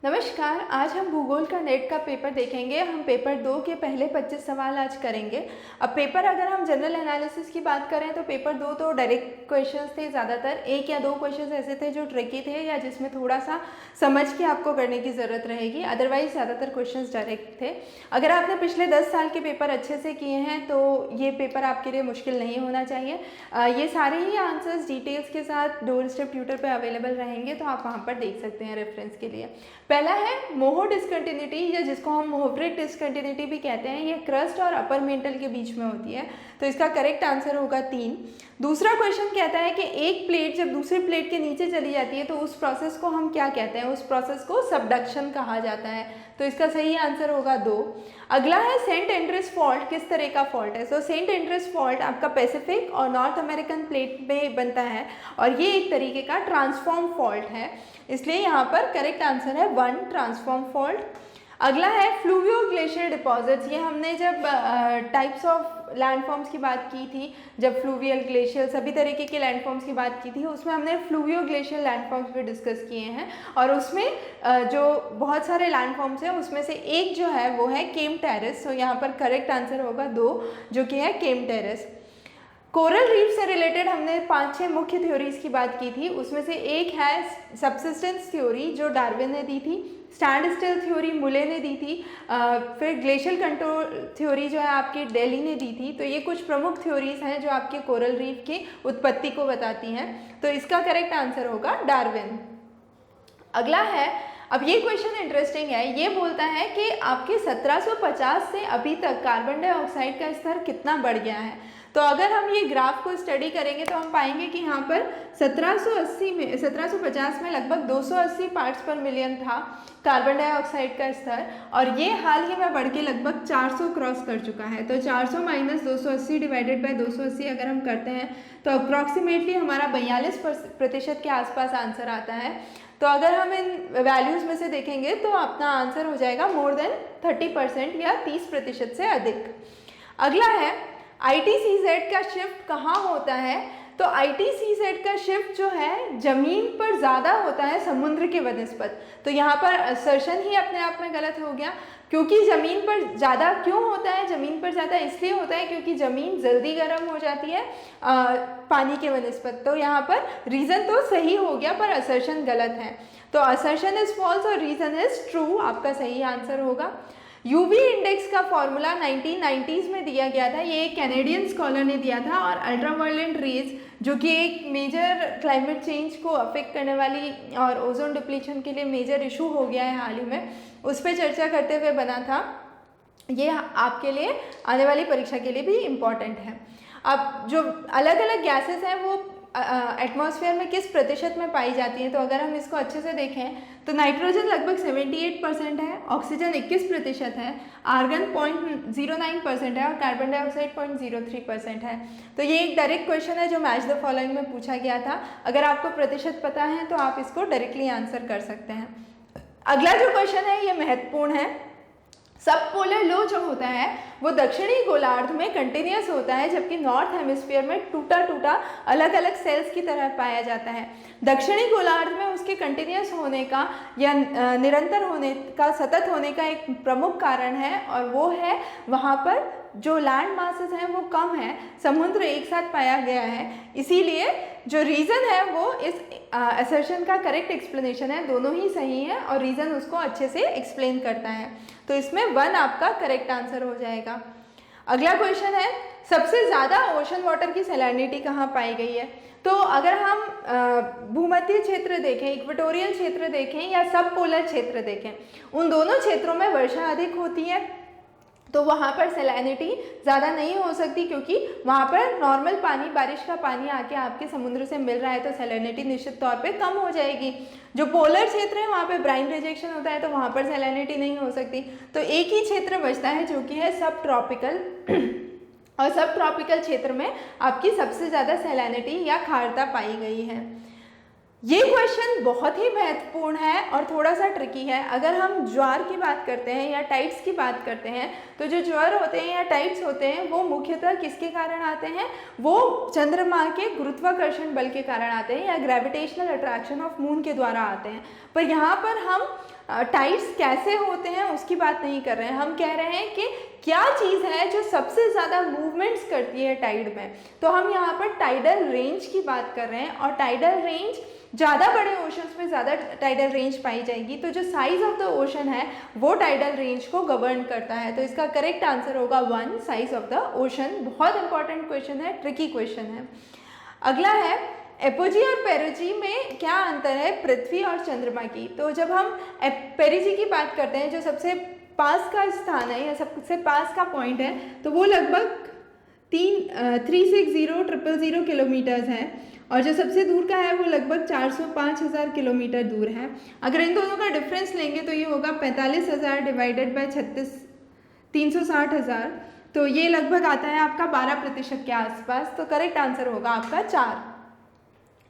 नमस्कार। आज हम भूगोल का नेट का पेपर देखेंगे। हम पेपर 2 के पहले 25 सवाल आज करेंगे। अब पेपर अगर हम जनरल एनालिसिस की बात करें तो पेपर 2 तो डायरेक्ट क्वेश्चंस थे, ज़्यादातर 1 या 2 क्वेश्चंस ऐसे थे जो ट्रिकी थे या जिसमें थोड़ा सा समझ के आपको करने की ज़रूरत रहेगी, अदरवाइज ज़्यादातर क्वेश्चंस डायरेक्ट थे। अगर आपने पिछले 10 साल के पेपर अच्छे से किए हैं तो ये पेपर आपके लिए मुश्किल नहीं होना चाहिए। ये सारे ही आंसर्स डिटेल्स के साथ डोर स्टेप ट्यूटर पर अवेलेबल रहेंगे, तो आप वहाँ पर देख सकते हैं रेफरेंस के लिए। पहला है मोहो डिसकंटिन्यूटी, या जिसको हम मोहवरेट डिसकंटिन्यूटी भी कहते हैं। ये क्रस्ट और अपर मेंटल के बीच में होती है, तो इसका करेक्ट आंसर होगा 3। दूसरा क्वेश्चन कहता है कि एक प्लेट जब दूसरी प्लेट के नीचे चली जाती है तो उस प्रोसेस को हम क्या कहते हैं? उस प्रोसेस को सबडक्शन कहा जाता है, तो इसका सही आंसर होगा 2। अगला है सेंट एंड्रेस फॉल्ट किस तरह का फॉल्ट है? तो सेंट एंड्रेस फॉल्ट आपका पैसिफिक और नॉर्थ अमेरिकन प्लेट में बनता है और ये एक तरीके का ट्रांसफॉर्म फॉल्ट है, इसलिए यहाँ पर करेक्ट आंसर है 1, ट्रांसफॉर्म फॉल्ट। अगला है फ्लूवियो ग्लेशियर डिपॉजिट्स। ये हमने जब टाइप्स ऑफ लैंडफॉर्म्स की बात की थी, जब फ्लूवियल ग्लेशियर सभी तरीके के लैंडफॉर्म्स की बात की थी, उसमें हमने फ्लूवियो ग्लेशियर लैंडफॉर्म्स भी डिस्कस किए हैं और उसमें जो बहुत सारे लैंडफॉर्म्स हैं उसमें से एक जो है वो है केम टेरेस। तो यहाँ पर करेक्ट आंसर होगा 2, जो कि है केम टेरेस। कोरल रीफ से रिलेटेड हमने 5-6 मुख्य थ्योरीज की बात की थी, उसमें से एक है सबसिस्टेंस थ्योरी जो डार्विन ने दी थी, स्टैंड स्टिल थ्योरी मुले ने दी थी, फिर ग्लेशियल कंट्रोल थ्योरी जो है आपकी दिल्ली ने दी थी। तो ये कुछ प्रमुख थ्योरीज हैं जो आपके कोरल रीफ की उत्पत्ति को बताती हैं, तो इसका करेक्ट आंसर होगा डार्विन। अगला है, अब ये क्वेश्चन इंटरेस्टिंग है, ये बोलता है कि आपके 1750 से अभी तक कार्बन डाइऑक्साइड का स्तर कितना बढ़ गया है। तो अगर हम ये ग्राफ को स्टडी करेंगे तो हम पाएंगे कि यहाँ पर 1750 में लगभग 280 पार्ट्स पर मिलियन था कार्बन डाइऑक्साइड का स्तर, और ये हाल ही में बढ़ के लगभग 400 क्रॉस कर चुका है। तो 400 माइनस 280 डिवाइडेड बाय 280 अगर हम करते हैं तो अप्रॉक्सीमेटली हमारा 42% के आसपास आंसर आता है। तो अगर हम इन वैल्यूज़ में से देखेंगे तो अपना आंसर हो जाएगा मोर देन 30% या 30% से अधिक। अगला है ITCZ का शिफ्ट कहाँ होता है? तो ITCZ का शिफ्ट जो है ज़मीन पर ज़्यादा होता है समुद्र के बनिस्बत। तो यहाँ पर असर्शन ही अपने आप में गलत हो गया, क्योंकि ज़मीन पर ज़्यादा क्यों होता है? ज़मीन पर ज़्यादा इसलिए होता है क्योंकि ज़मीन जल्दी गर्म हो जाती है पानी के बनिस्बत। तो यहाँ पर रीज़न तो सही हो गया पर असर्शन गलत है, तो असर्शन इज़ फॉल्स और रीज़न इज़ ट्रू, आपका सही आंसर होगा। यूवी इंडेक्स का फॉर्मूला 1990s में दिया गया था, ये एक कैनेडियन स्कॉलर ने दिया था, और अल्ट्रावायलेंट रेज जो कि एक मेजर क्लाइमेट चेंज को अफेक्ट करने वाली और ओजोन डिप्लीशन के लिए मेजर इशू हो गया है हाल ही में, उस पर चर्चा करते हुए बना था। ये आपके लिए आने वाली परीक्षा के लिए भी इम्पॉर्टेंट है। अब जो अलग अलग गैसेस हैं वो एटमॉस्फेयर में किस प्रतिशत में पाई जाती हैं, तो अगर हम इसको अच्छे से देखें तो नाइट्रोजन लगभग 78% है, ऑक्सीजन 21% है, आर्गन 0.09% है और कार्बन डाइऑक्साइड 0.03% है। तो ये एक डायरेक्ट क्वेश्चन है जो मैच द फॉलोइंग में पूछा गया था। अगर आपको प्रतिशत पता है तो आप इसको डायरेक्टली आंसर कर सकते हैं। अगला जो क्वेश्चन है ये महत्वपूर्ण है। सब पोलर लो जो होता है वो दक्षिणी गोलार्ध में कंटिन्यूस होता है, जबकि नॉर्थ हेमिस्फीयर में टूटा टूटा अलग अलग सेल्स की तरह पाया जाता है। दक्षिणी गोलार्ध में उसके कंटिन्यूस होने का या निरंतर होने का, सतत होने का एक प्रमुख कारण है, और वो है वहाँ पर जो लैंड मासेस हैं वो कम है, समुद्र एक साथ पाया गया है, इसीलिए जो रीज़न है वो इस असर्शन का करेक्ट एक्सप्लेनेशन है। दोनों ही सही है और रीज़न उसको अच्छे से एक्सप्लेन करता है, तो इसमें 1 आपका करेक्ट आंसर हो जाएगा। अगला क्वेश्चन है, सबसे ज़्यादा ओशन वाटर की सैलिनिटी कहाँ पाई गई है? तो अगर हम भूमध्य क्षेत्र देखें, इक्वेटोरियल क्षेत्र देखें या सब पोलर क्षेत्र देखें, उन दोनों क्षेत्रों में वर्षा अधिक होती है, तो वहाँ पर सैलिनिटी ज़्यादा नहीं हो सकती, क्योंकि वहाँ पर नॉर्मल पानी, बारिश का पानी आके आपके समुद्र से मिल रहा है, तो सैलिनिटी निश्चित तौर पे कम हो जाएगी। जो पोलर क्षेत्र है वहाँ पे ब्राइन रिजेक्शन होता है, तो वहाँ पर सैलिनिटी नहीं हो सकती। तो एक ही क्षेत्र बचता है जो कि है सब ट्रॉपिकल, और सब ट्रॉपिकल क्षेत्र में आपकी सबसे ज़्यादा सैलिनिटी या खारता पाई गई है। ये क्वेश्चन बहुत ही महत्वपूर्ण है और थोड़ा सा ट्रिकी है। अगर हम ज्वार की बात करते हैं या टाइड्स की बात करते हैं, तो जो ज्वार होते हैं या टाइड्स होते हैं वो मुख्यतः किसके कारण आते हैं? वो चंद्रमा के गुरुत्वाकर्षण बल के कारण आते हैं या ग्रेविटेशनल अट्रैक्शन ऑफ मून के द्वारा आते हैं। पर यहाँ पर हम टाइड्स कैसे होते हैं उसकी बात नहीं कर रहे हैं, हम कह रहे हैं कि क्या चीज़ है जो सबसे ज़्यादा मूवमेंट्स करती है टाइड में। तो हम यहाँ पर टाइडल रेंज की बात कर रहे हैं, और टाइडल रेंज ज़्यादा बड़े ओशंस में ज़्यादा टाइडल रेंज पाई जाएगी। तो जो साइज़ ऑफ द ओशन है वो टाइडल रेंज को गवर्न करता है। तो इसका करेक्ट आंसर होगा 1, साइज ऑफ द ओशन। बहुत इंपॉर्टेंट क्वेश्चन है, ट्रिकी क्वेश्चन है। अगला है एपोजी और पेरिजी में क्या अंतर है पृथ्वी और चंद्रमा की। तो जब हम पेरिजी की बात करते हैं, जो सबसे पास का स्थान है या सबसे पास का पॉइंट है, तो वो लगभग 360,000 किलोमीटर्स है, और जो सबसे दूर का है वो लगभग 405,000 किलोमीटर दूर है। अगर इन दोनों का डिफरेंस लेंगे तो ये होगा 45,000 डिवाइडेड बाय 360,000, तो ये लगभग आता है आपका 12% के आसपास। तो करेक्ट आंसर होगा आपका 4।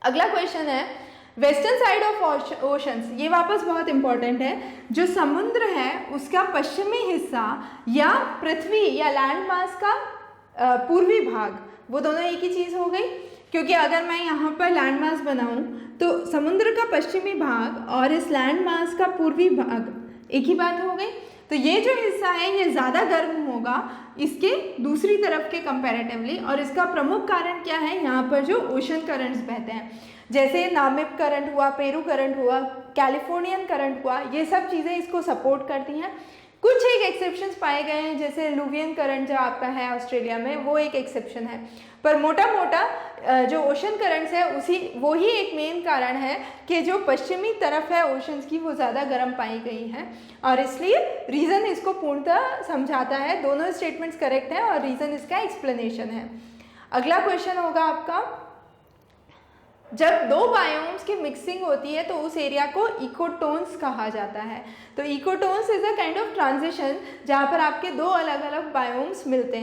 अगला क्वेश्चन है वेस्टर्न साइड ऑफ ओशंस, ये वापस बहुत इंपॉर्टेंट है। जो समुद्र है उसका पश्चिमी हिस्सा या पृथ्वी या लैंड मास का पूर्वी भाग, वो दोनों एक ही चीज़ हो गई, क्योंकि अगर मैं यहाँ पर लैंड मास बनाऊँ तो समुद्र का पश्चिमी भाग और इस लैंड मास का पूर्वी भाग एक ही बात हो गई। तो ये जो हिस्सा है ये ज़्यादा गर्म होगा इसके दूसरी तरफ के कंपैरेटिवली, और इसका प्रमुख कारण क्या है, यहाँ पर जो ओशन करंट्स बहते हैं, जैसे नामिब करंट हुआ, पेरू करंट हुआ, कैलिफोर्नियन करंट हुआ, ये सब चीज़ें इसको सपोर्ट करती हैं। कुछ एक एक्सेप्शंस पाए गए हैं, जैसे लुवियन करंट जो आपका है ऑस्ट्रेलिया में, वो एक एक्सेप्शन है, पर मोटा मोटा जो ओशन करंट्स है वो ही एक मेन कारण है कि जो पश्चिमी तरफ है ओशंस की वो ज़्यादा गर्म पाई गई है, और इसलिए रीज़न इसको पूर्णतः समझाता है। दोनों स्टेटमेंट्स करेक्ट हैं और रीज़न इसका एक्सप्लेनेशन है। अगला क्वेश्चन होगा आपका, जब दो बायोम्स की मिक्सिंग होती है तो उस एरिया को इकोटोन्स कहा जाता है। तो ecotones is a kind of transition जहाँ पर आपके दो अलग अलग बायोम्स मिलते हैं।